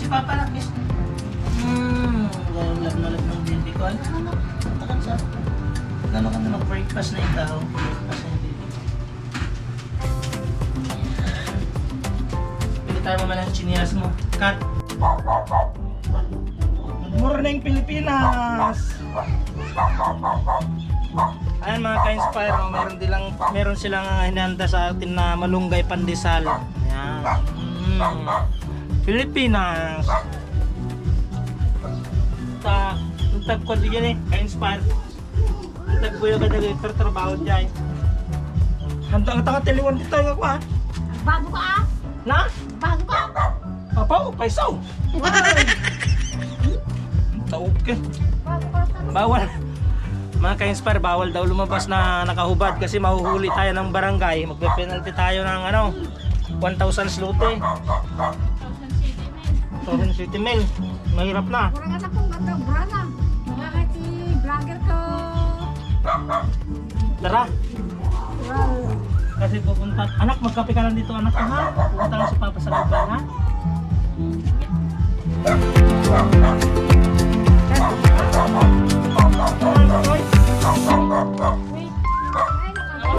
si Papa na, kiss. Love na love ng baby ko. Ano? Takan sa... Gano'n ka na mag-breakfast na ikaw. Breakfast na yung baby. Pili tayo naman ang chinelas mo. Cut! Good morning, Pilipinas! Ayan mga ka-inspire, meron silang hinanda sa atin na malunggay pandesal. Ayan. Pilipinas! Tag ko din eh, ka-inspire. Tag ko yung kadagay trabaho dyan. Handa ang takatiliwan dito ako ha. Bago ka ah? Na? Bago ka? Papa, paisaw! Taog ka. Bago ka sa... Bawal. Mga ka-inspire, bawal daw lumabas na nakahubad kasi mahuhuli tayo ng barangay. Magpe-penalty tayo ng 1,000 slute. 1,000 mil. Mahirap na. Kurang anak kong ganda, brana. Mga si vlogger ko. Tara. Well, Kasi pupunta. Anak, magkape ka lang dito anak ko ha. Pupunta lang si Papa sa lugar ha. wait. Ay, nakaka...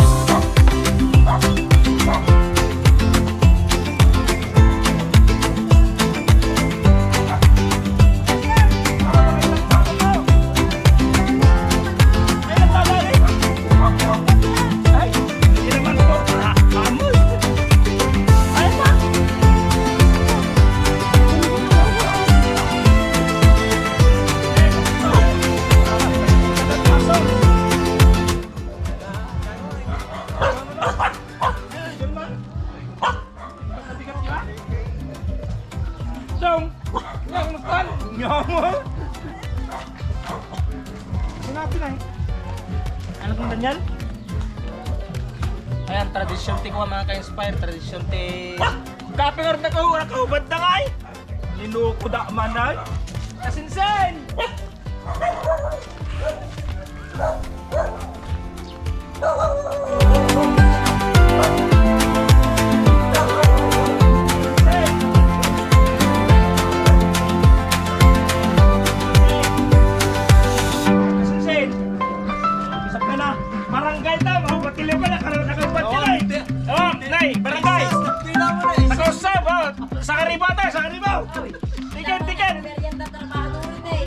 Ay, hindi naman po. Amoy. Ay, pa. Dong, yang makan, nyamuk. Kenapa nih? Anak mo ganyan? Ayan, tradisyon ti ko mga ka-inspire, tradisyon ti... Kapingar na kahubad na kay! Linuko da man ay! Kasinsen! Kasinsen! Isap ka na! Barangay na! Mahubatilaw ka na! Nakahubad ka na eh! Oh, nay! Barangay! Nakausap! Sa karibaw tayo! Sa karibaw! Tiken! Tiken! Merienda trabaho rin eh.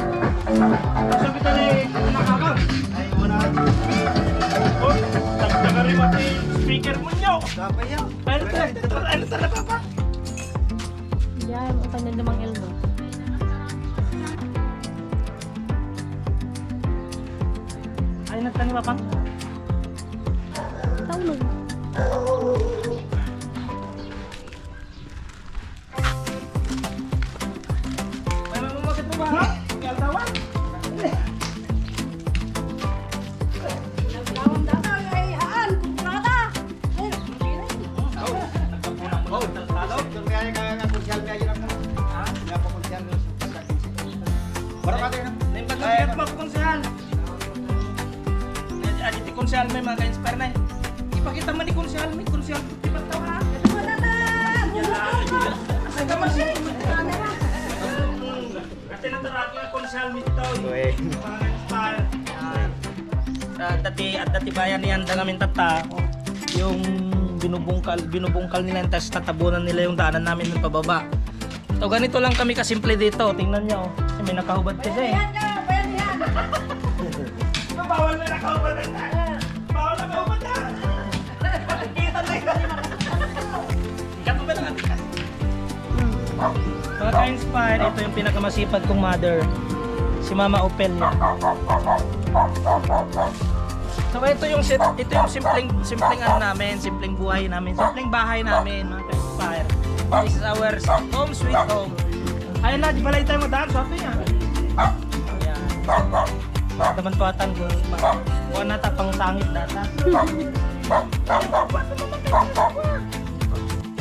Sabi ka na nakakam! Ay, wala! Oh, nagkakaribat yung speaker mo nyo! Ano talaga pa? Yan, utang na namang elmo. Ay, nagtanim pa? Taulog. Ay, mamamagat mo ba ha? Kaya tawan? Nagtawang data ay haan. Kumplata. Ay, Naimbagay mo ako konsehal. Adi ti konsehal may mga ka-inspire na eh. Ipakita mo ni konsehal may konsehal di ba tawa? wala na. Asa ka man siya? Kasi nataraki ang konsehal mi dito. Mga ka-inspire. Dati bayan niyan da namin tata. Yung binubungkal nila yung tas tatabunan nila yung daanan namin ng pababa. So ganito lang kami kasimple dito. Tingnan nyo. Kasi may nakahubad kasi. Yan ka, bayan yan. Bawal na nakahubad na. Bawal na nakahubad na. Kita na yun. Ikat mo ba lang atin? Mga ka-inspire, ito yung pinakamasipag kong mother. Si Mama Opelia. So ito yung simpleng ano namin, simpleng buhay namin, simpleng bahay namin, mga ka-inspire. This is our home sweet home. Ayun na, di balay tayo madaan, sabi niya. Ayan. Naman tuwatan ko, kuha na tapang sangit data.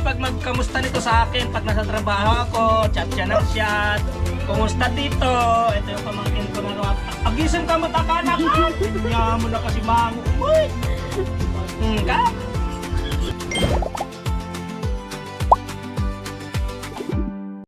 Pag magkamusta nito sa akin, pag nasa trabaho ako, chat siya ng chat. Kumusta dito? Ito yung pamangkin ko na naman. Agisan ka matakanak ka! Kaya mo na kasi mango. Uy! Ka?